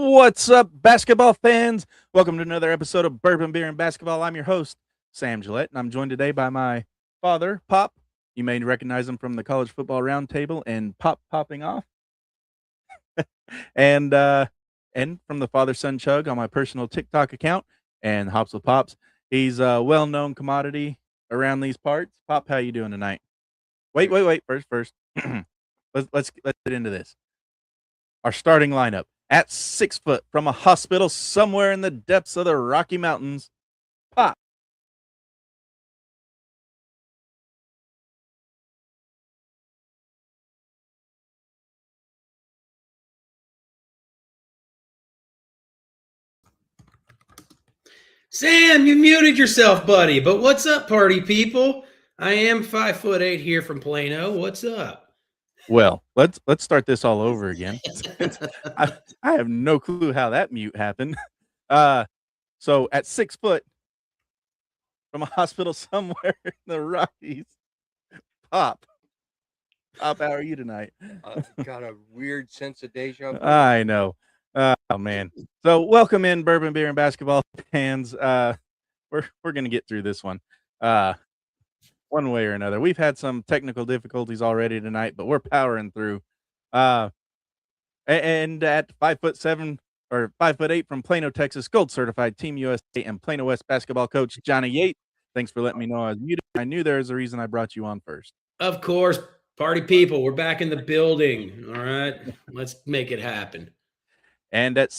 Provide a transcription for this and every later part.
What's up, basketball fans? Welcome to another episode of Bourbon, Beer, and Basketball. I'm your host, Sam Gillette, and I'm joined today by my father, Pop. You may recognize him from the College Football Roundtable and Popping Off, and from the Father Son Chug on my personal TikTok account and Hops with Pops. He's a well-known commodity around these parts. Pop, how you doing tonight? Wait. First, let's get into this. Our starting lineup. At 6 foot from a hospital somewhere in the depths of the Rocky Mountains, Pop. Sam, you muted yourself, buddy. But what's up, party people? I am 5'8" here from Plano. What's up? Well, let's start this all over again. I have no clue how that mute happened. So at 6 foot from a hospital somewhere in the Rockies, Pop, how are you tonight? Got a weird sense of deja vu. I know. Oh man. So welcome in, Bourbon, Beer, and Basketball fans. We're gonna get through this one. One way or another. We've had some technical difficulties already tonight, but we're powering through. And at 5'7" or 5'8" from Plano, Texas, gold certified Team USA and Plano West basketball coach Johnny Yates. Thanks for letting me know I was muted. I knew there was a reason I brought you on first. Of course, party people, we're back in the building. All right, let's make it happen. And at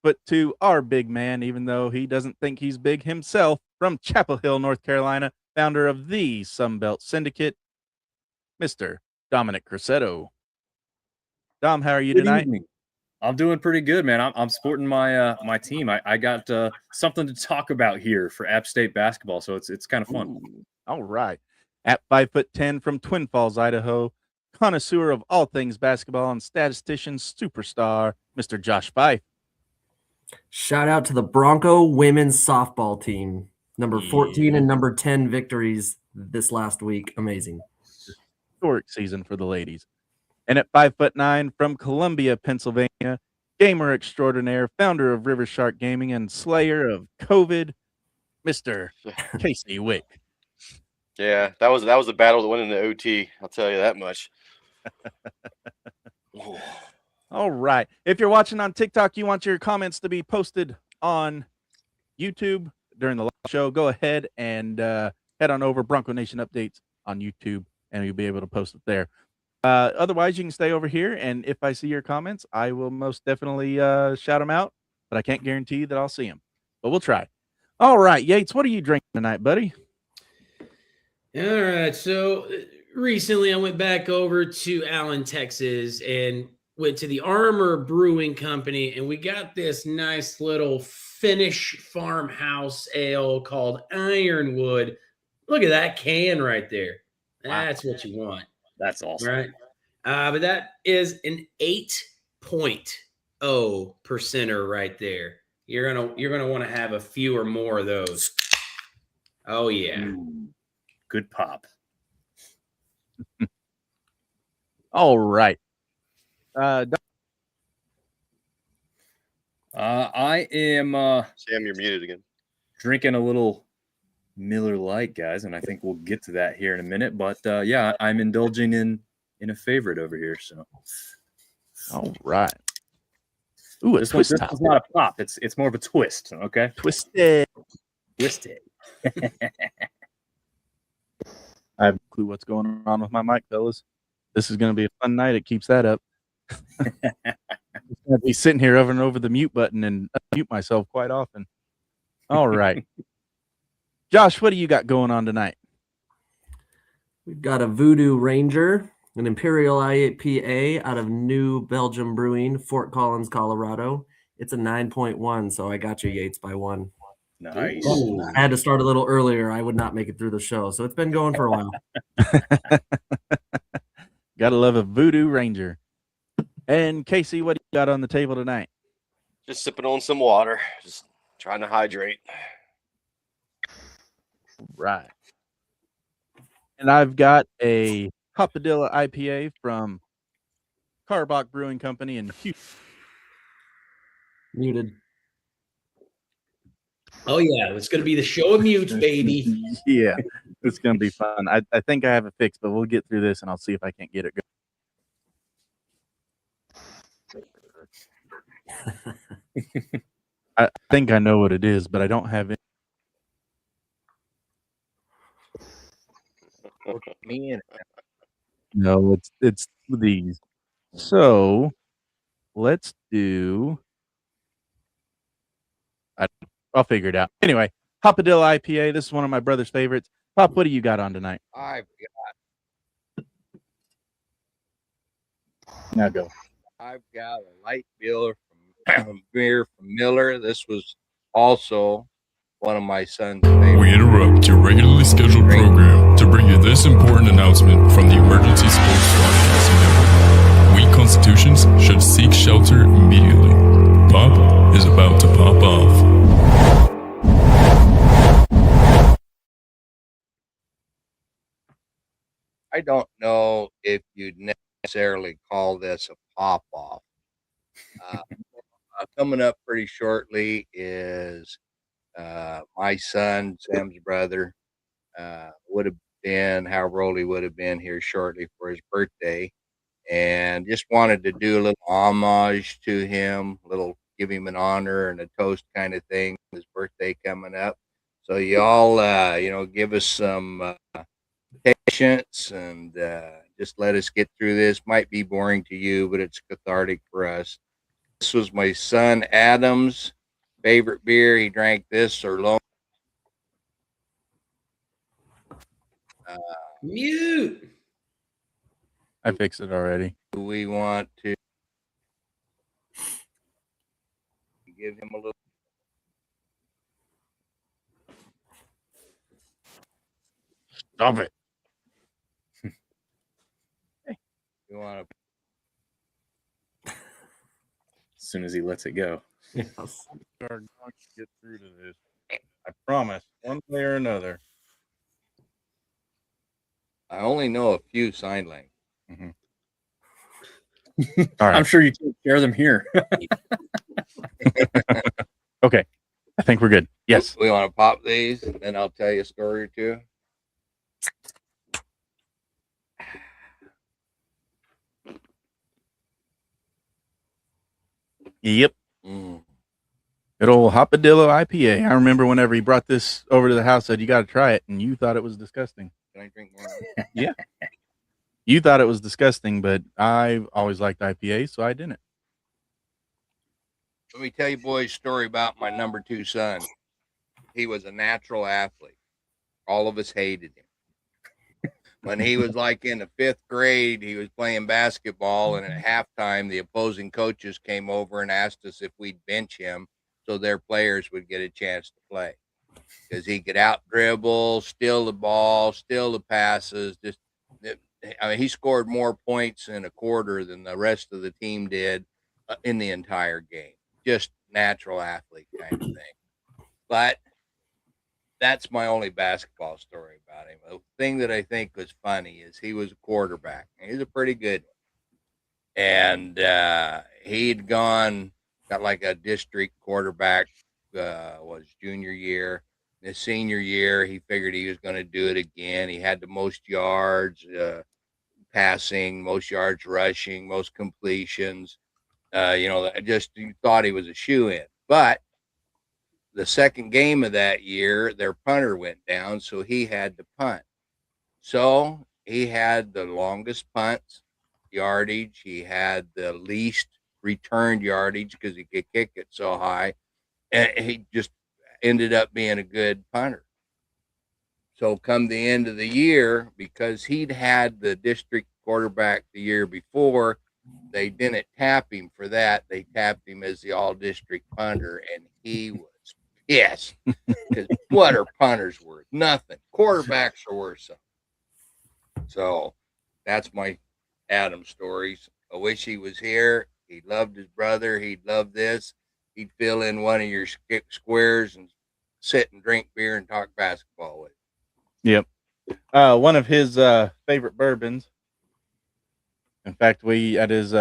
6'2", our big man, even though he doesn't think he's big himself, from Chapel Hill, North Carolina, founder of the Sunbelt Syndicate, Mr. Dominic Cressetto. Dom, how are you tonight? Evening. I'm doing pretty good, man. I'm sporting my my team. I got something to talk about here for App State basketball, so it's kind of fun. Ooh, all right. At 5'10" from Twin Falls, Idaho, connoisseur of all things basketball and statistician superstar, Mr. Josh Fife. Shout out to the Bronco women's softball team. Number 14 and number 10 victories this last week. Amazing. Historic season for the ladies. And at 5'9" from Columbia, Pennsylvania, gamer extraordinaire, founder of River Shark Gaming and slayer of COVID, Mr. Casey Wick. Yeah, that was the battle that went into OT. I'll tell you that much. All right. If you're watching on TikTok, you want your comments to be posted on YouTube during the live show, go ahead and head on over Bronco Nation Updates on YouTube, and you'll be able to post it there. Otherwise, you can stay over here, and if I see your comments, I will most definitely shout them out, but I can't guarantee that I'll see them. But we'll try. All right, Yates, what are you drinking tonight, buddy? All right, so recently I went back over to Allen, Texas, and went to the Armor Brewing Company, and we got this nice little Finnish farmhouse ale called Ironwood. Look at that can right there. That's what you want. That's awesome. Right. But that is an 8.0 percenter right there. You're gonna want to have a few or more of those. Oh yeah. Ooh, good pop. All right. I am Sam, you're muted again. drinking a little Miller Lite, guys, and I think we'll get to that here in a minute. But yeah, I'm indulging in a favorite over here. So, all right. Ooh, this one's not a pop. It's more of a twist. Okay, twisted. I have no clue what's going on with my mic, fellas. This is going to be a fun night. It keeps that up. I'm going to be sitting here hovering over the mute button and mute myself quite often. All right. Josh, what do you got going on tonight? We've got a Voodoo Ranger, an Imperial IPA out of New Belgium Brewing, Fort Collins, Colorado. It's a 9.1, so I got you, Yates, by one. nice. Ooh. I had to start a little earlier. I would not make it through the show, so it's been going for a while. Gotta love a Voodoo Ranger. And Casey, what do you got on the table tonight? Just sipping on some water. Just trying to hydrate. Right. And I've got a Hopadilla IPA from Carbach Brewing Company in Houston. Muted. Oh yeah, it's gonna be the show of mutes, baby. Yeah, it's gonna be fun. I think I have a fix, but we'll get through this and I'll see if I can't get it going. I think I know what it is, but I don't have it. Me and No, it's these. So let's do. I'll figure it out. Anyway, Hopadillo IPA. This is one of my brother's favorites. Pop, what do you got on tonight? I've Now go. got a light beer from beer from Miller. This was also one of my son's favorites. We interrupt your regularly scheduled program to bring you this important announcement from the Emergency Sports Broadcasting Network. Weak constitutions should seek shelter immediately. Pop is about to pop off. I don't know if you'd necessarily call this a pop-off. Coming up pretty shortly is my son, Sam's brother, would have been, however old he would have been here shortly for his birthday. And just wanted to do a little homage to him, give him an honor and a toast kind of thing. His birthday coming up. So y'all, give us some patience and just let us get through this. Might be boring to you, but it's cathartic for us. This was my son Adam's favorite beer. He drank this or long. Mute. I fixed it already. We want to give him a little. Stop it. We want to. As soon as he lets it go. Yes. We are going to get through to this. I promise. One way or another. I only know a few sign language. Mm-hmm. All right. I'm sure you can share them here. Okay. I think we're good. Yes. We want to pop these, and then I'll tell you a story or two. Yep. Mm. Good old Hopadillo IPA. I remember whenever he brought this over to the house, said you got to try it, and you thought it was disgusting. Can I drink more? Yeah. You thought it was disgusting, but I always liked IPA, so I didn't. Let me tell you boys a story about my number 2 son. He was a natural athlete. All of us hated him. When he was like in the 5th grade, he was playing basketball, and at halftime, the opposing coaches came over and asked us if we'd bench him so their players would get a chance to play. Because he could out dribble, steal the ball, steal the passes. He scored more points in a quarter than the rest of the team did in the entire game. Just natural athlete kind of thing. But that's my only basketball story about him. The thing that I think was funny is he was a quarterback. He's a pretty good one. And he'd got like a district quarterback was junior year. His senior year, he figured he was going to do it again. He had the most yards passing, most yards rushing, most completions. Just you thought he was a shoo-in. But the second game of that year, their punter went down, so he had to punt. So he had the longest punt yardage. He had the least returned yardage because he could kick it so high. And he just ended up being a good punter. So come the end of the year, because he'd had the district quarterback the year before, they didn't tap him for that. They tapped him as the all-district punter, and he was pissed. Because what are punters worth? Nothing. Quarterbacks are worth something. So that's my Adam stories. I wish he was here. He loved his brother. He'd love this. He'd fill in one of your squares and sit and drink beer and talk basketball with Yep. One of his favorite bourbons. In fact, we at his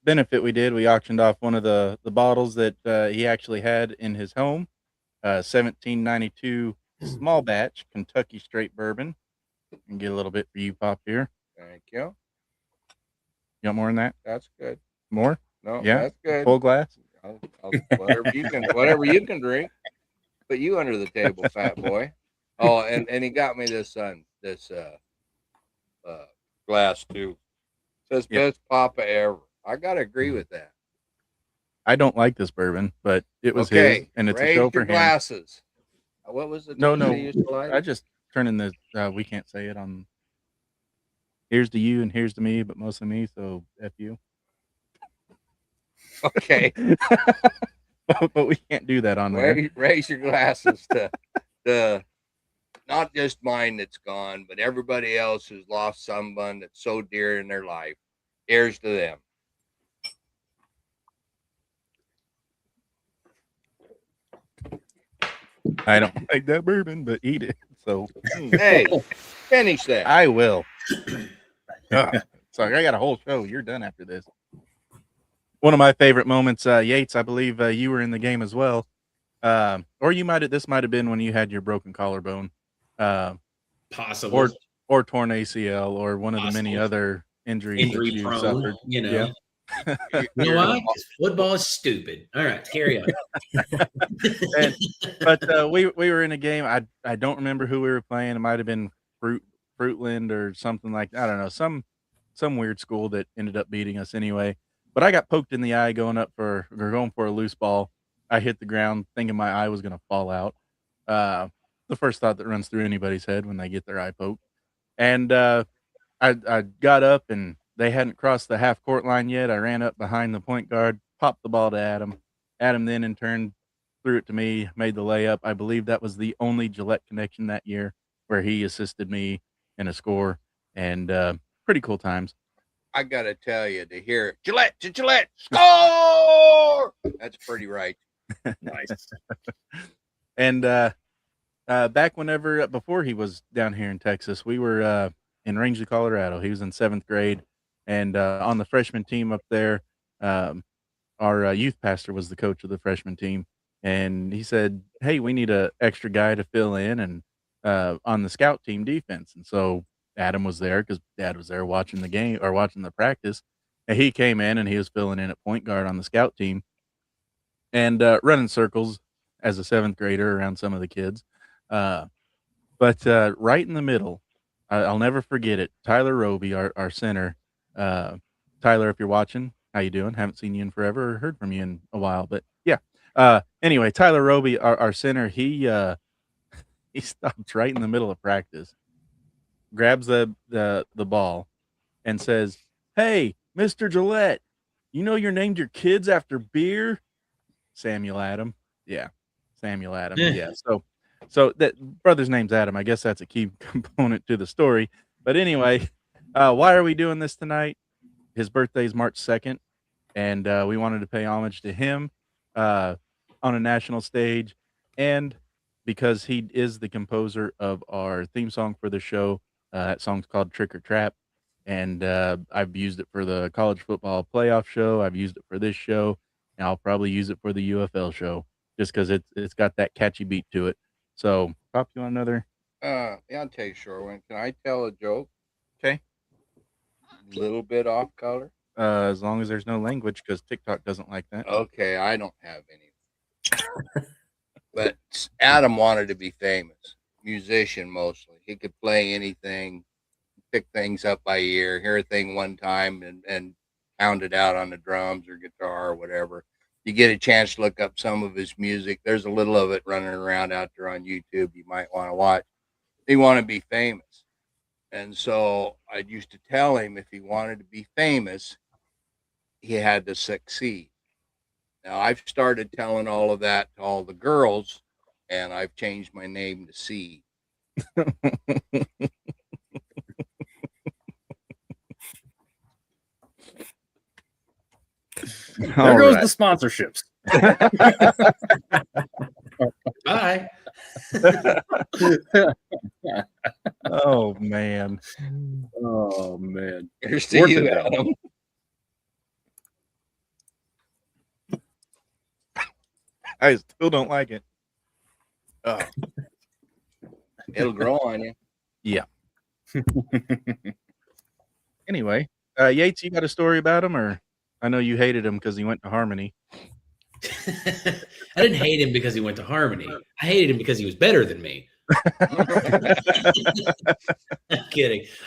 benefit we did, we auctioned off one of the bottles that he actually had in his home, 1792 small batch Kentucky straight bourbon. And get a little bit for you, Pop, here. Thank you. You want more than that? That's good. More? No, Yeah? that's good. Full glass? Whatever you can drink. Put you under the table, fat boy. Oh, and he got me this glass too. Says Yeah. best Papa ever. I gotta agree with that. I don't like this bourbon, but it was Okay, his, and it's a raise show for your him. glasses. What was it? No, that no. you used to like? I just turn in the, we can't say it on, here's to you and here's to me, but mostly me, so F you. Okay. But we can't do that on there. Raise your glasses to not just mine that's gone, but everybody else who's lost someone that's so dear in their life. Here's to them. I don't like that bourbon, but eat it. So Hey, finish that. I will. Sorry, I got a whole show. You're done after this. One of my favorite moments, Yates, I believe you were in the game as well. Or this might have been when you had your broken collarbone. Possible. Or torn ACL or one of the many other injuries that you prone, suffered. you know. Yeah. You know why? 'Cause football is stupid. All right, carry on. But we were in a game. I don't remember who we were playing. It might have been Fruitland or something like that. I don't know. Some weird school that ended up beating us anyway. But I got poked in the eye going for a loose ball. I hit the ground thinking my eye was gonna fall out. The first thought that runs through anybody's head when they get their eye poked. And I got up and they hadn't crossed the half court line yet. I ran up behind the point guard, popped the ball to Adam. Adam then in turn threw it to me, made the layup. I believe that was the only Gillette connection that year where he assisted me in a score, and pretty cool times. I gotta tell you, to hear Gillette to Gillette score. That's pretty right. Nice. And back before he was down here in Texas, we were in Rangeley, Colorado. He was in 7th grade, and on the freshman team up there, our youth pastor was the coach of the freshman team, and he said, "Hey, we need an extra guy to fill in and on the scout team defense." And so Adam was there because Dad was there watching the game or watching the practice, and he came in and he was filling in at point guard on the scout team and running circles as a 7th grader around some of the kids. But right in the middle, I'll never forget it. Tyler Roby, our center. Tyler, if you're watching, how you doing? Haven't seen you in forever or heard from you in a while, but yeah. Anyway, Tyler Roby, our center, he stops right in the middle of practice, grabs the ball, and says, "Hey, Mr. Gillette, you know you named your kids after beer?" Samuel Adam. Yeah, Samuel Adam. Yeah. So that brother's name's Adam. I guess that's a key component to the story. But anyway, why are we doing this tonight? His birthday is March 2nd, and we wanted to pay homage to him on a national stage, and because he is the composer of our theme song for the show. That song's called Trick or Trap, and I've used it for the college football playoff show. I've used it for this show, and I'll probably use it for the UFL show just because it's got that catchy beat to it. So, Pop, you want another? Yeah, I'll tell you, Sherwin. Can I tell a joke? Okay. A little bit off color. As long as there's no language, because TikTok doesn't like that. Okay, I don't have any. But Adam wanted to be famous, musician mostly. He could play anything, pick things up by ear, hear a thing one time, and pound it out on the drums or guitar or whatever. You get a chance to look up some of his music. There's a little of it running around out there on YouTube you might want to watch. He wanted to be famous. And so I used to tell him if he wanted to be famous, he had to succeed. Now, I've started telling all of that to all the girls, and I've changed my name to C. There goes the sponsorships. Bye. Oh man. Oh man. Here's to you, Adam. I still don't like it. Oh. It'll grow on you. Yeah. Anyway, Yates, you got a story about him, or I know you hated him because he went to Harmony. I didn't hate him because he went to Harmony. I hated him because he was better than me.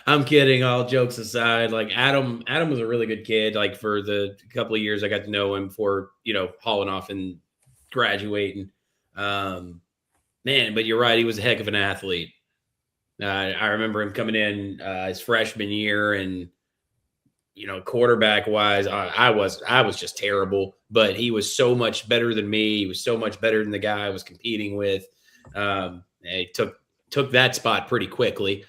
I'm kidding. All jokes aside, like Adam was a really good kid. Like for the couple of years I got to know him before, hauling off and graduating. Man, but you're right. He was a heck of an athlete. I remember him coming in his freshman year, and quarterback wise, I was just terrible. But he was so much better than me. He was so much better than the guy I was competing with. He took that spot pretty quickly.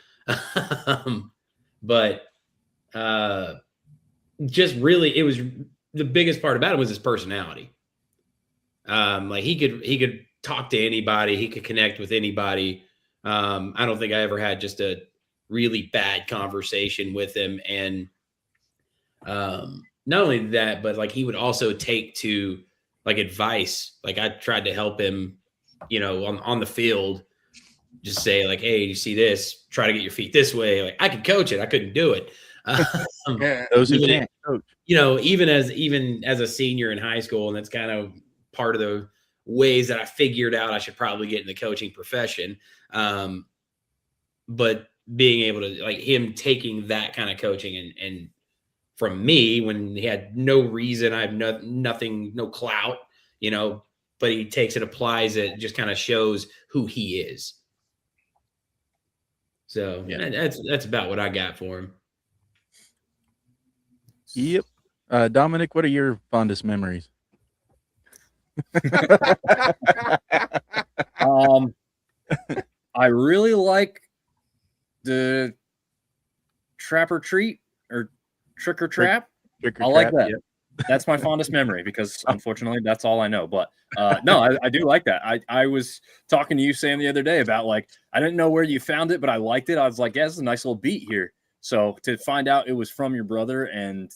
But just really, it was the biggest part about him was his personality. Like he could talk to anybody. He could connect with anybody. I don't think I ever had just a really bad conversation with him. And not only that, but like he would also take to like advice. Like I tried to help him, on the field, just say like, hey, you see this, try to get your feet this way. Like I could coach it. I couldn't do it. Those who can't coach. Even as a senior in high school, and that's kind of part of the ways that I figured out I should probably get in the coaching profession. But being able to like him taking that kind of coaching and from me when he had no reason, I have nothing, no clout, but he takes it, applies it, just kind of shows who he is. So yeah, that's about what I got for him. Yep. Dominic, what are your fondest memories? I really like the trap or treat or trick or trap. Trick or I like trap, that. yep. That's my fondest memory because unfortunately that's all I know. But no, I do like that. I was talking to you, Sam, the other day about like, I didn't know where you found it, but I liked it. I was like, yeah, this is a nice little beat here. So to find out it was from your brother and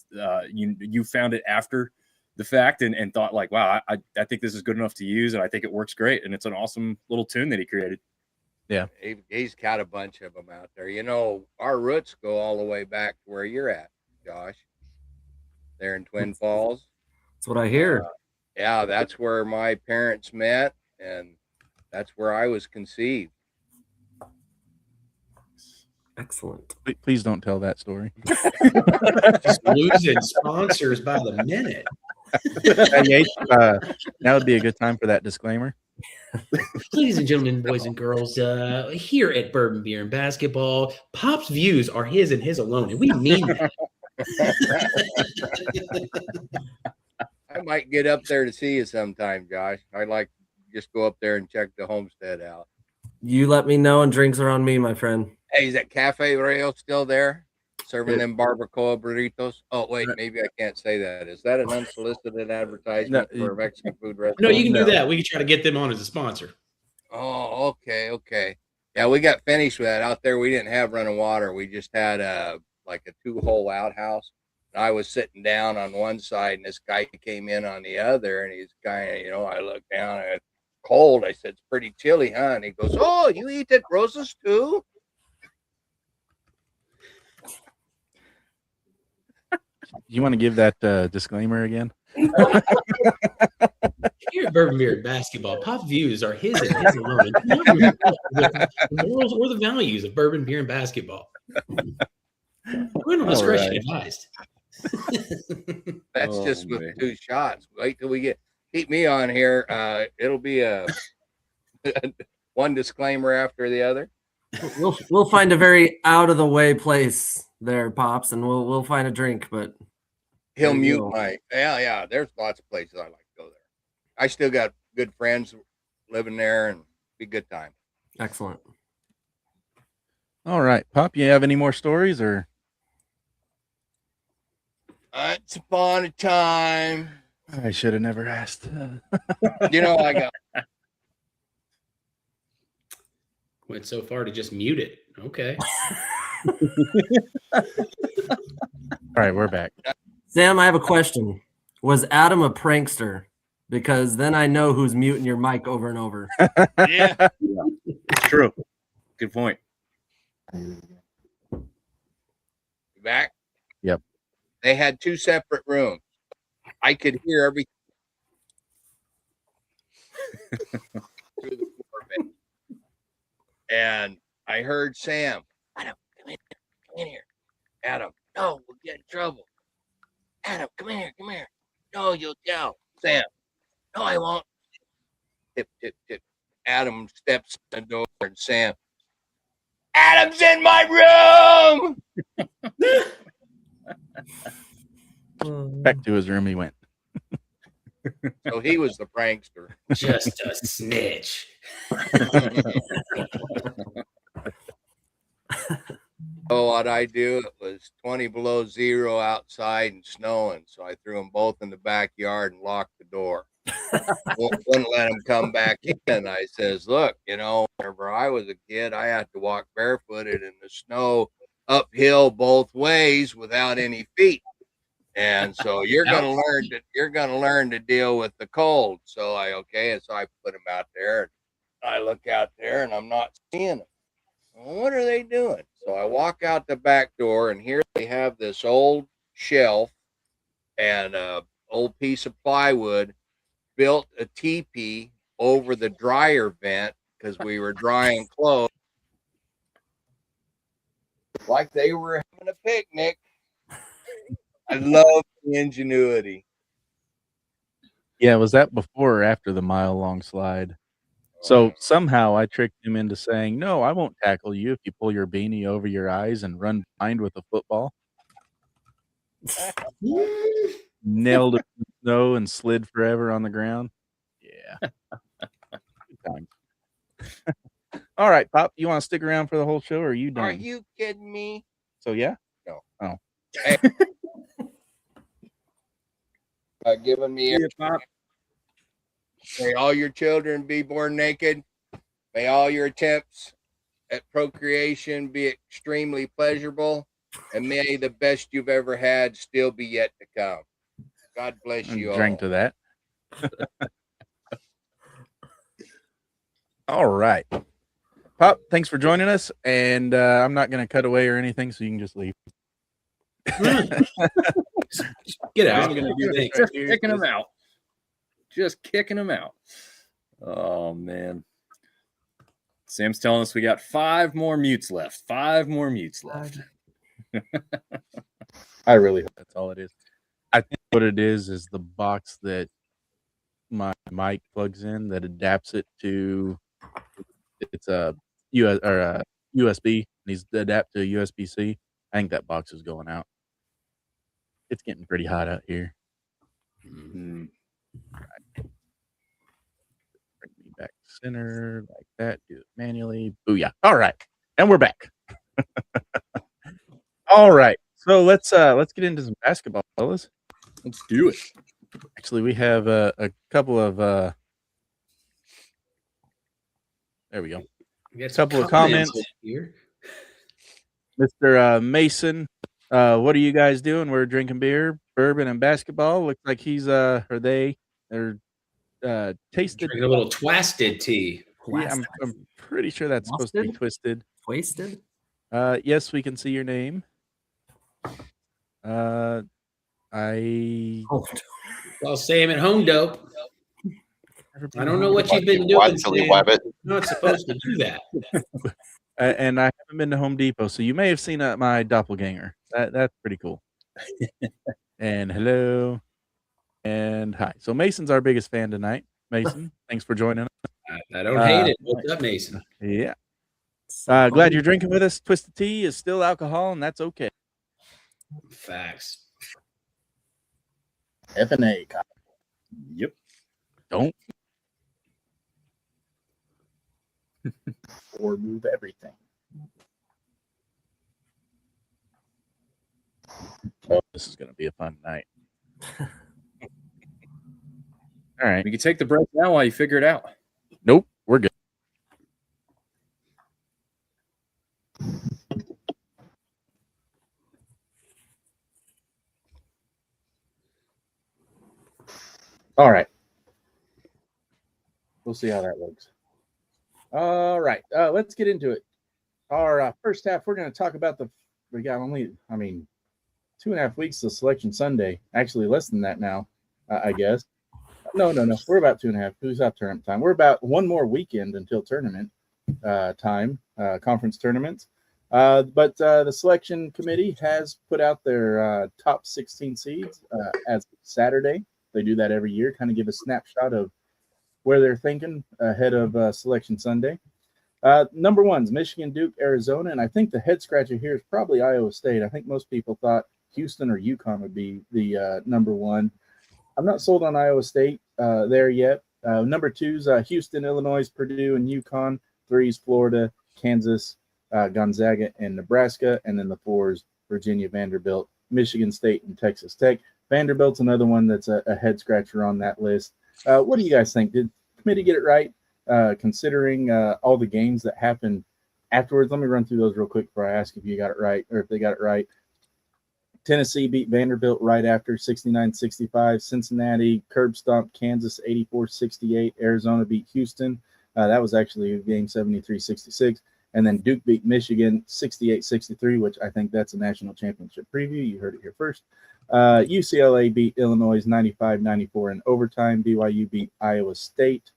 you found it after the fact and thought like, wow, I think this is good enough to use. And I think it works great. And it's an awesome little tune that he created. Yeah. He's got a bunch of them out there. Our roots go all the way back to where you're at, Josh. There in Twin Falls. That's what I hear. Yeah, that's where my parents met, and that's where I was conceived. Excellent. Please don't tell that story. Just losing sponsors by the minute. Yates, now would be a good time for that disclaimer. Ladies and gentlemen, boys and girls, here at Bourbon Beer and Basketball, Pop's views are his and his alone, and we mean that. I might get up there to see you sometime, Josh. I'd like to just go up there and check the homestead out. You let me know, and drinks are on me, my friend. Hey, is that Cafe Rayo still there? Serving them barbacoa burritos? Oh, wait, maybe I can't say that. Is that an unsolicited advertisement for a Mexican food restaurant? No, you can do that. We can try to get them on as a sponsor. Oh, okay. Yeah, we got finished with that. Out there, we didn't have running water. We just had like a 2-hole outhouse. And I was sitting down on one side, and this guy came in on the other, and he's kind of, I looked down, and it's cold. I said, it's pretty chilly, huh? And he goes, oh, you eat at Rosa's too? You want to give that disclaimer again? Here at Bourbon Beer and Basketball, Pop views are his and his alone. The morals or the values of Bourbon Beer and Basketball. Parental discretion advised. That's just with 2 shots. Wait till we keep me on here. It'll be a one disclaimer after the other. We'll find a very out of the way place there, Pops, and we'll find a drink. But he'll mute my yeah. There's lots of places I like to go there. I still got good friends living there, and be a good time. Excellent. All right, Pop, you have any more stories or? Once upon a time. I should have never asked. I got. Went so far to just mute it. Okay. All right, we're back. Sam, I have a question. Was Adam a prankster? because then I know who's muting your mic over and over. Yeah. It's true. Good point. Back. Yep. They had 2 separate rooms. I could hear everything through the floor bed. And I heard Sam, Adam, come in here. Adam, no, we'll get in trouble. Adam, come in here, come here. No, you'll tell. Sam, no, I won't. Tip, tip, tip. Adam steps in the door and Sam, Adam's in my room. Back to his room he went. So he was the prankster. Just a snitch. Oh, what I do? It was 20 below zero outside and snowing. So I threw them both in the backyard and locked the door. Wouldn't let them come back in. I says, look, whenever I was a kid, I had to walk barefooted in the snow uphill both ways without any feet. And so you're gonna learn to deal with the cold. So I put them out there and I look out there and I'm not seeing them. Well, what are they doing? So I walk out the back door and here they have this old shelf and a old piece of plywood, built a teepee over the dryer vent because we were drying clothes. Like they were having a picnic. I love the ingenuity. Yeah, was that before or after the mile-long slide? So somehow I tricked him into saying, no, I won't tackle you if you pull your beanie over your eyes and run blind with a football. Nailed it in the snow and slid forever on the ground. Yeah. Good times. All right, Pop, you want to stick around for the whole show or are you done? Are you kidding me? So, yeah? No. Oh. Hey. Giving me may all your children be born naked. May all your attempts at procreation be extremely pleasurable. And may the best you've ever had still be yet to come. God bless you all. Drank to that. All right. Pop, thanks for joining us. And I'm not going to cut away or anything, so you can just leave. Get out. I'm gonna do this. Just kicking them out. Just kicking them out. Oh man. Sam's telling us we got 5 more mutes left. 5 more mutes left. I really hope that's all it is. I think what it is the box that my mic plugs in that adapts it to. It's a USB. Needs to adapt to USB-C. I think that box is going out. It's getting pretty hot out here. Mm. Right. Bring me back center like that. Do it manually. Booyah. All right. And we're back. All right. So let's get into some basketball, fellas. Let's do it. Actually, we have a couple of there we go. A couple of comments here. Mr. Mason, what are you guys doing? We're drinking beer, bourbon, and basketball. Looks like he's they're tasted Drinking a little twisted tea. Yeah, I'm pretty sure that's supposed to be twisted. Wasted? Yes, we can see your name. Well, Sam at home dope. I don't know what you've been doing, Sam. You're not supposed to do that. And I haven't been to Home Depot, so you may have seen my doppelganger. That's pretty cool. And hello, and hi. So Mason's our biggest fan tonight. Mason, thanks for joining us. I don't hate it. What's up, Mason? Yeah. Glad you're drinking with us. Twisted tea is still alcohol, and that's okay. Facts. F&A. Yep. Don't. Or move everything. Oh, this is going to be a fun night. All right. We can take the break now while you figure it out. Nope. We're good. All right. we'll see how that looks. All right, let's get into it. Our first half, we're going to talk about we got only, 2.5 weeks to Selection Sunday. Actually, less than that now, I guess. No. We're about 2.5. Who's out tournament time? We're about one more weekend until tournament time, conference tournaments. But the selection committee has put out their top 16 seeds as Saturday. They do that every year, kind of give a snapshot of where they're thinking ahead of Selection Sunday. Number one's Michigan, Duke, Arizona, and I think the head scratcher here is probably Iowa State. I think most people thought Houston or UConn would be the number one. I'm not sold on Iowa State there yet. Number two's Houston, Illinois, Purdue, and UConn. Three's Florida, Kansas, Gonzaga, and Nebraska. And then the fours, Virginia, Vanderbilt, Michigan State, and Texas Tech. Vanderbilt's another one that's a head scratcher on that list. What do you guys think? Did the committee get it right, considering all the games that happened afterwards? Let me run through those real quick before I ask if you got it right or if they got it right. Tennessee beat Vanderbilt right after 69-65. Cincinnati curb stomped Kansas 84-68. Arizona beat Houston. That was actually a game 73-66. And then Duke beat Michigan 68-63, which I think that's a national championship preview. You heard it here first. UCLA beat Illinois 95-94 in overtime. BYU beat Iowa State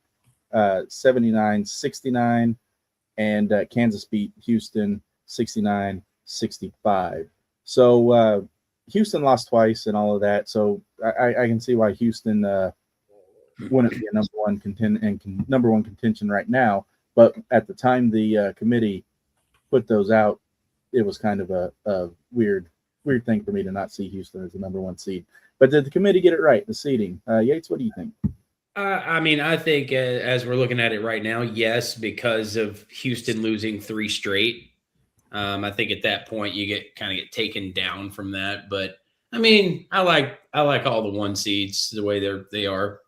79-69. And Kansas beat Houston 69-65. So Houston lost twice and all of that. So I can see why Houston wouldn't be a number one contention right now. But at the time the committee put those out, it was kind of a weird thing for me to not see Houston as the number one seed. But did the committee get it right, the seeding? Yates, what do you think? I think as we're looking at it right now, yes, because of Houston losing 3 straight. I think at that point you get taken down from that. But I like all the 1 seeds the way they are.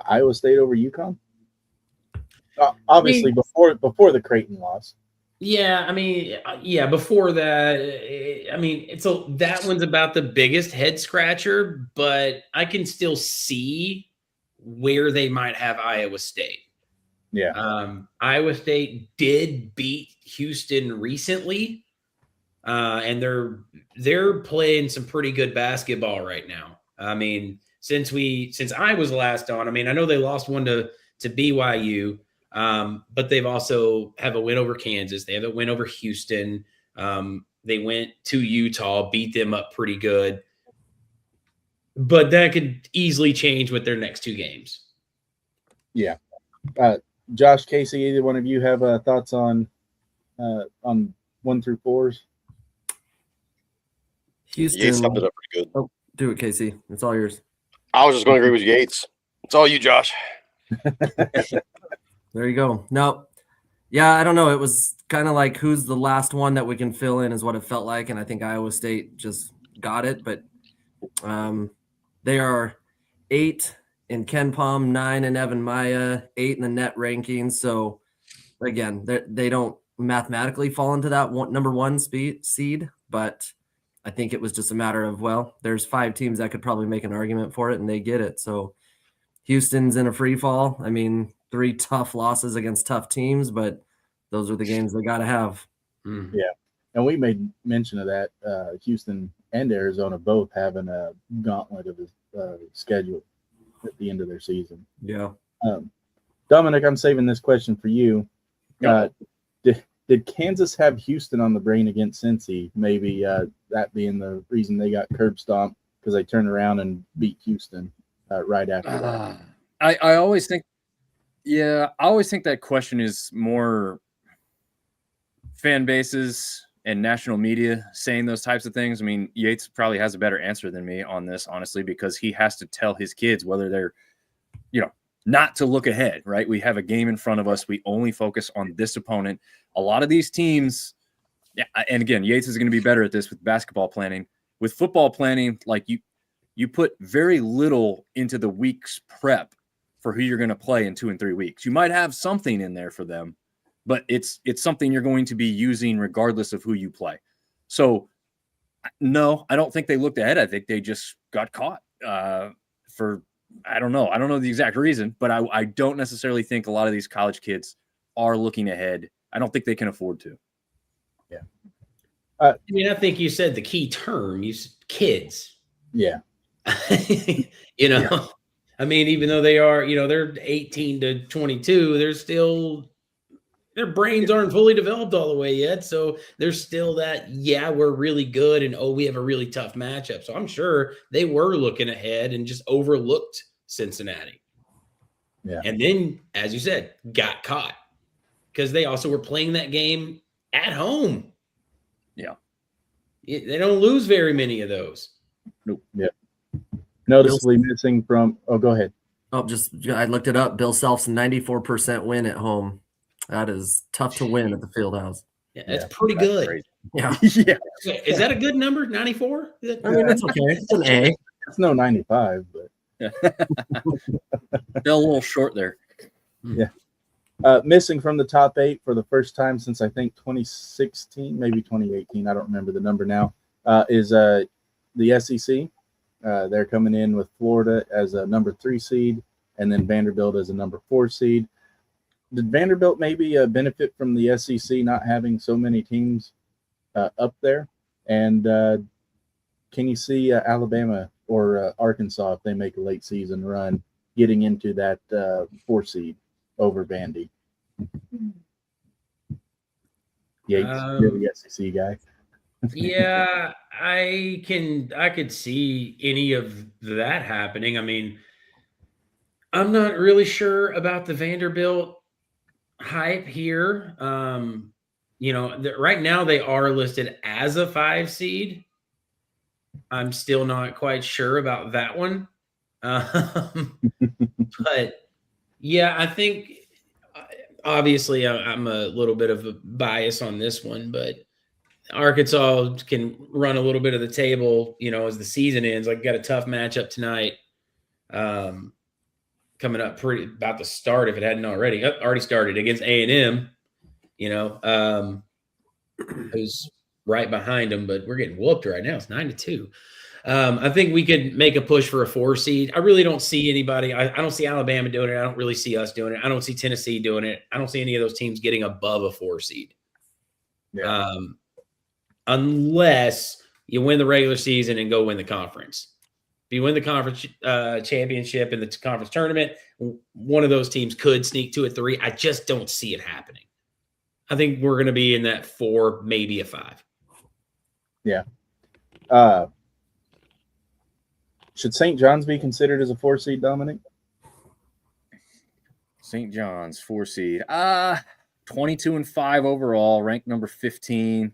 Iowa State over UConn? Obviously before the Creighton loss. Yeah, before that, that one's about the biggest head scratcher, but I can still see where they might have Iowa State. Yeah. Iowa State did beat Houston recently, and they're playing some pretty good basketball right now. Since I was last on, I know they lost one to BYU. But they've also have a win over Kansas. They have a win over Houston. They went to Utah, beat them up pretty good. But that could easily change with their next 2 games. Yeah. Josh, Casey, either one of you have thoughts on 1 through 4s? Houston. Yates summed it up pretty good. Oh, do it, Casey. It's all yours. I was just going to agree with Yates. It's all you, Josh. There you go. No, yeah, I don't know. It was kind of like who's the last one that we can fill in is what it felt like, and I think Iowa State just got it. But they are 8 in Ken Palm, 9 in Evan Maya, 8 in the net rankings. So again, they don't mathematically fall into that number 1 seed, but I think it was just a matter of, there's 5 teams that could probably make an argument for it, and they get it. So Houston's in a free fall. 3 tough losses against tough teams, but those are the games they got to have. Yeah. And we made mention of that. Houston and Arizona both having a gauntlet of the schedule at the end of their season. Yeah. Dominic, I'm saving this question for you. Did Kansas have Houston on the brain against Cincy? Maybe that being the reason they got curb stomped because they turned around and beat Houston right after that. I always think that question is more fan bases and national media saying those types of things. Yates probably has a better answer than me on this, honestly, because he has to tell his kids whether they're, not to look ahead, right? We have a game in front of us. We only focus on this opponent. A lot of these teams, and again, Yates is going to be better at this with basketball planning. With football planning, like you put very little into the week's prep for who you're going to play in 2 and 3 weeks. You might have something in there for them, but it's something you're going to be using regardless of who you play. So no, I don't think they looked ahead. I think they just got caught for I don't know. I don't know the exact reason, but I don't necessarily think a lot of these college kids are looking ahead. I don't think they can afford to. I mean, I think you said the key term, kids. Yeah. You know, Yeah. I mean, even though they are, they're 18 to 22, they're still, their brains aren't fully developed all the way yet. So there's still that, we're really good. And, we have a really tough matchup. So I'm sure they were looking ahead and just overlooked Cincinnati. Yeah. And then, as you said, got caught because they also were playing that game at home. Yeah. They don't lose very many of those. Nope. Yeah. Noticeably missing from. Oh, go ahead. Oh, I looked it up. Bill Self's 94% win at home. That is tough to win at the Fieldhouse. Yeah, that's pretty good. Crazy. Yeah. Yeah. Is that a good number? 94? I mean, it's okay. It's an A. It's no 95, but Fell a little short there. yeah. Missing from the top 8 for the first time since I think 2016, maybe 2018. I don't remember the number now. Is the SEC. They're coming in with Florida as a number 3 seed, and then Vanderbilt as a number 4 seed. Did Vanderbilt maybe benefit from the SEC not having so many teams up there? And can you see Alabama or Arkansas, if they make a late season run, getting into that 4 seed over Vandy? Yates, you're the SEC guy. Yeah, I could see any of that happening. I mean, I'm not really sure about the Vanderbilt hype here. Right now they are listed as a 5 seed. I'm still not quite sure about that one. But yeah, I think obviously I'm a little bit of a bias on this one, but Arkansas can run a little bit of the table, as the season ends. Like, got a tough matchup tonight. Coming up about to start, if it hadn't already started against A&M, who's right behind them, but we're getting whooped right now. It's 9-2. I think we could make a push for a 4 seed. I really don't see anybody. I don't see Alabama doing it. I don't really see us doing it. I don't see Tennessee doing it. I don't see any of those teams getting above a 4 seed. Yeah. Unless you win the regular season and go win the conference. If you win the conference championship in the conference tournament, one of those teams could sneak to a 3. I just don't see it happening. I think we're going to be in that 4, maybe a 5. Yeah. Should St. John's be considered as a 4 seed, Dominic? St. John's 4 seed. 22-5 overall, ranked number 15.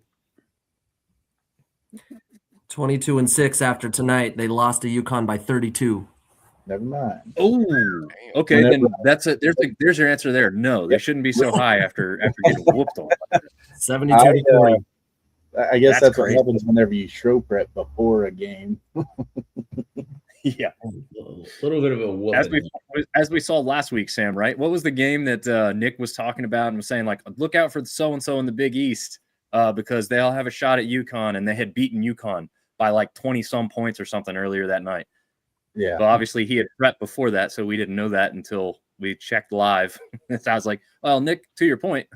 22-6 after tonight. They lost to UConn by 32. Never mind. Oh, okay. Then that's it. There's your answer there. No, they shouldn't be so high after getting whooped on. 72-40. I guess that's what crazy. happens whenever you show prep before a game. Yeah. A little bit of a whooping. As we saw last week, Sam, right? What was the game that Nick was talking about and was saying, like, look out for so-and-so in the Big East because they all have a shot at UConn, and they had beaten UConn by like 20-some points or something earlier that night. Yeah. But obviously he had prepped before that, so we didn't know that until we checked live. So I was like, well, Nick, to your point,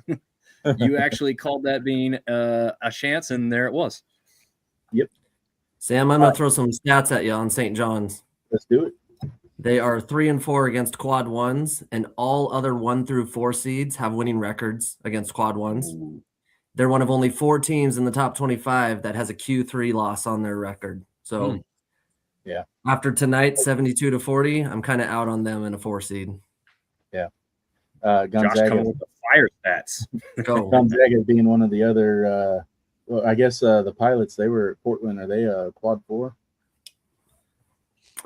you actually called that being a chance, and there it was. Yep. Sam, I'm going to throw some stats at you on St. John's. Let's do it. They are 3-4 against quad ones, and all other 1 through 4 seeds have winning records against quad ones. Ooh. They're one of only 4 teams in the top 25 that has a Q3 loss on their record. So, yeah. After tonight, 72-40, I'm kind of out on them in a 4 seed. Yeah. Josh Gonzaga. coming with the fire stats. Go. Gonzaga being one of the other. Well, I guess the Pilots. They were at Portland. Are they a quad 4?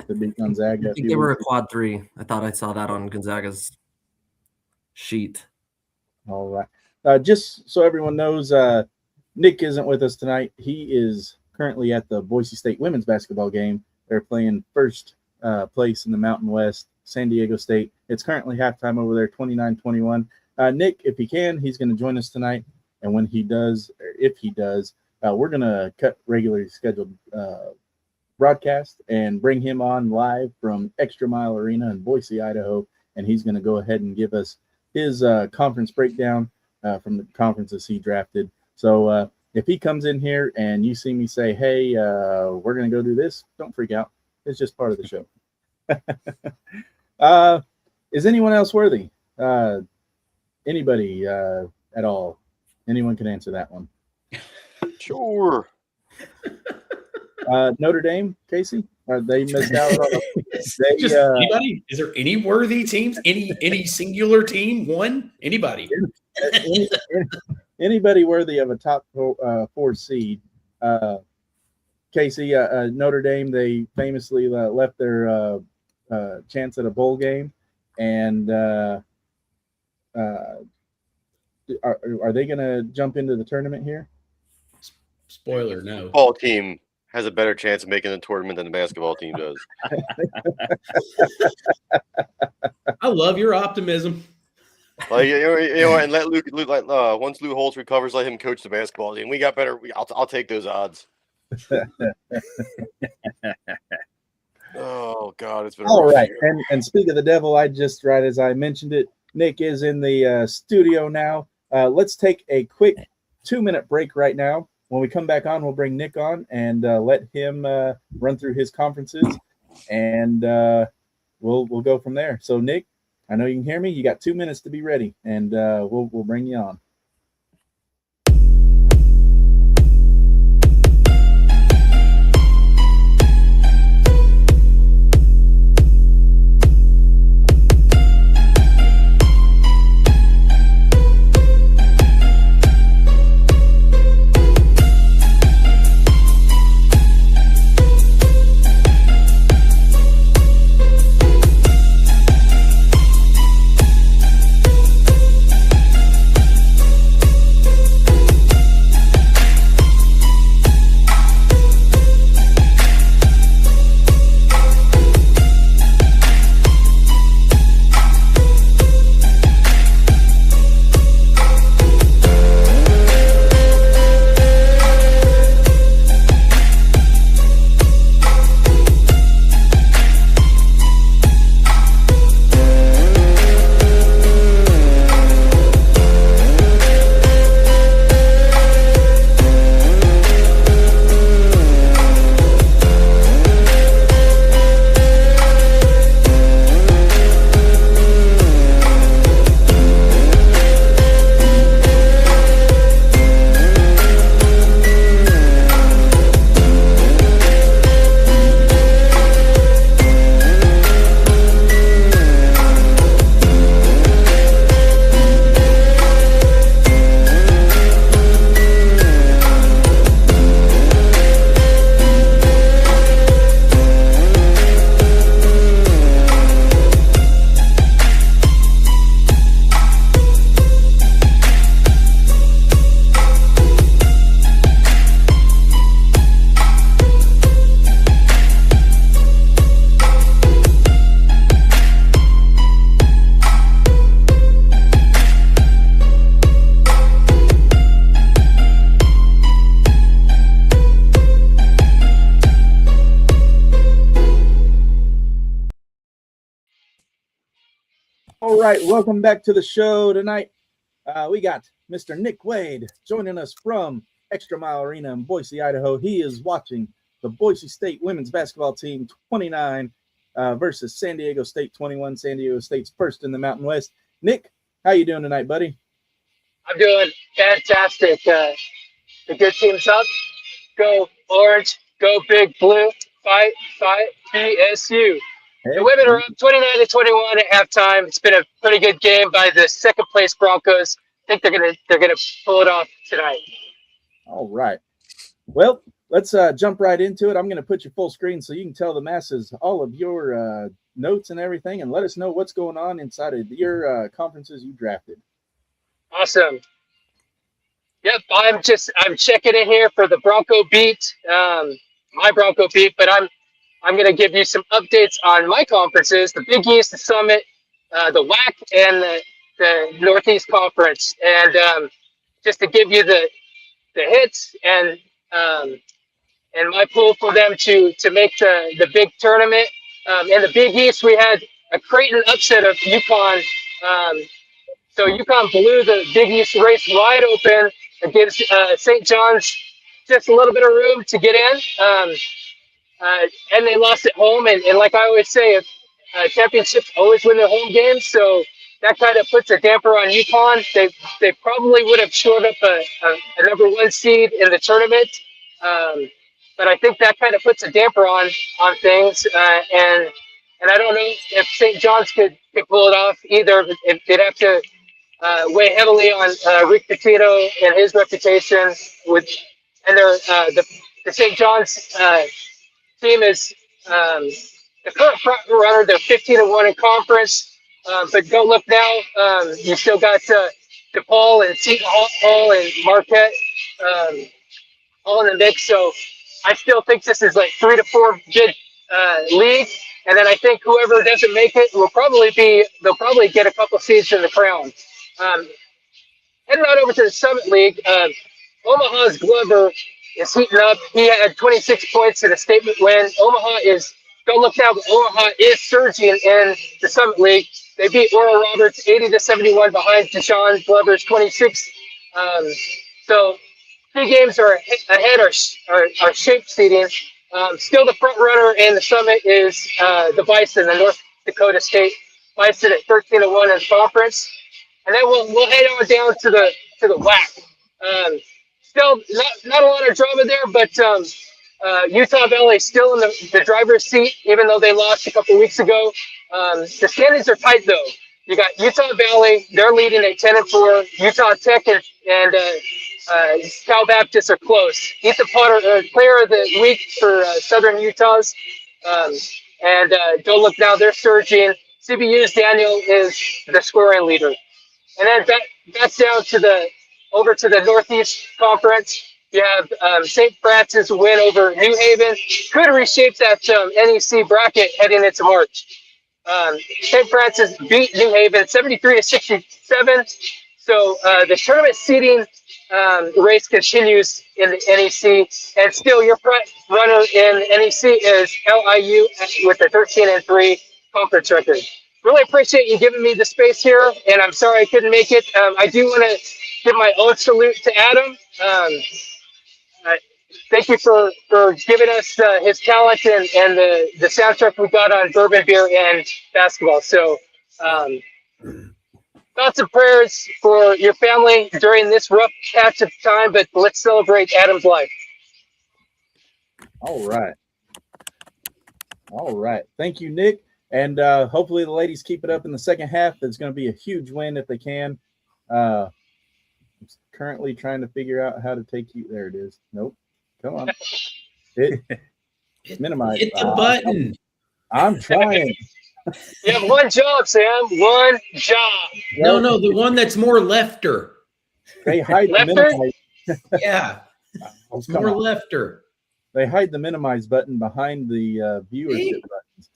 To beat Gonzaga. I think they were a quad 3. I thought I saw that on Gonzaga's sheet. All right. Just so everyone knows, Nick isn't with us tonight. He is currently at the Boise State women's basketball game. They're playing first place in the Mountain West, San Diego State. It's currently halftime over there, 29-21. Nick, if he can, he's going to join us tonight. And when he does, or if he does, we're going to cut regularly scheduled broadcast and bring him on live from Extra Mile Arena in Boise, Idaho. And he's going to go ahead and give us his conference breakdown from the conferences he drafted. So if he comes in here and you see me say, hey, we're going to go do this, don't freak out. It's just part of the show. Is anyone else worthy? Anybody at all? Anyone can answer that one. Sure. Notre Dame, Casey? Are they missed out on Anybody? Is there any worthy teams? Any singular team? One? Anybody? Anybody worthy of a top 4 seed? Casey, Notre Dame, they famously left their chance at a bowl game. And are they going to jump into the tournament here? Spoiler, no. Football team has a better chance of making the tournament than the basketball team does. I love your optimism. Like and let Luke once Lou Holtz recovers, let him coach the basketball team. We got better. I'll take those odds. Oh God, it's been all right. And speak of the devil, I just right as I mentioned it, Nick is in the studio now. Let's take a quick 2-minute break right now. When we come back on, we'll bring Nick on and let him run through his conferences, and we'll go from there. So, Nick, I know you can hear me. You got 2 minutes to be ready, and we'll bring you on. All right, welcome back to the show tonight. We got Mr. Nick Wade joining us from Extra Mile Arena in Boise, Idaho. He is watching the Boise State women's basketball team 29 versus San Diego State 21. San Diego State's first in the Mountain West. Nick, how you doing tonight, buddy? I'm doing fantastic. The good team's up. Go Orange. Go Big Blue. Fight, BSU. The women are up 29-21 at halftime. It's been a pretty good game by the second place Broncos. I think they're gonna pull it off tonight. All right. Well, let's jump right into it. I'm going to put you full screen so you can tell the masses all of your notes and everything, and let us know what's going on inside of your conferences you drafted. Awesome. Yep, I'm checking in here for the Bronco beat, my Bronco beat, but I'm going to give you some updates on my conferences: the Big East, the Summit, the WAC, and the Northeast Conference. And just to give you the hits and my pool for them to make the big tournament. In the Big East, we had a Creighton upset of UConn. So UConn blew the Big East race wide open against St. John's, just a little bit of room to get in. And they lost at home. And like I always say, if championships always win their home games, so that kind of puts a damper on UConn. They probably would have shored up a number 1 seed in the tournament. But I think that kind of puts a damper on things. And I don't know if St. John's could pull it off either. If they'd have to weigh heavily on Rick Pitino and his reputation and the St. John's team is the current front runner. They're 15-1 in conference, but don't look now. You still got DePaul and Seton Hall and Marquette all in the mix. So I still think this is like 3 to 4 bid league. And then I think whoever doesn't make it they'll probably get a couple seeds in the crown. Heading on over to the Summit League, Omaha's Glover is heating up. He had 26 points in a statement win. Don't look now, but Omaha is surging in the Summit League. They beat Oral Roberts 80-71 behind Deshaun Glover's 26. So 3 games are ahead are shape seeding. Still the front runner in the Summit is the Bison, the North Dakota State Bison at 13-1 in conference. And then we'll head on down to the WAC. Still not a lot of drama there, but Utah Valley still in the driver's seat, even though they lost a couple weeks ago. The standings are tight though. You got Utah Valley, they're leading at 10-4. Utah Tech and Cal Baptist are close. Ethan Potter, player of the week for Southern Utah's. And don't look now, they're surging. CBU's Daniel is the scoring leader. And then that's down over to the Northeast Conference. You have St. Francis win over New Haven. Could reshape that NEC bracket heading into March. St. Francis beat New Haven 73-67. So the tournament seeding race continues in the NEC. And still your front runner in NEC is LIU with a 13-3 conference record. Really appreciate you giving me the space here, and I'm sorry I couldn't make it. I do want to give my own salute to Adam. Thank you for giving us his talent and the soundtrack we got on Bourbon, Beer, and Basketball. So thoughts and prayers for your family during this rough patch of time, but let's celebrate Adam's life. All right. Thank you, Nick. And hopefully the ladies keep it up in the second half. It's going to be a huge win if they can. I'm currently trying to figure out how to take you. There it is. Nope. Come on. Minimize. Hit the button. I'm trying. You have one job, Sam. One job. No, the one that's more lefter. They hide the minimize. Yeah. It's more lefter. They hide the minimize button behind the viewership buttons.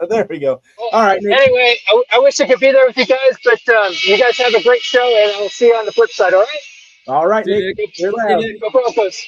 There we go. All right. Nick. Anyway, I wish I could be there with you guys, but you guys have a great show, and I'll see you on the flip side. All right. All right, Nick. Go Broncos.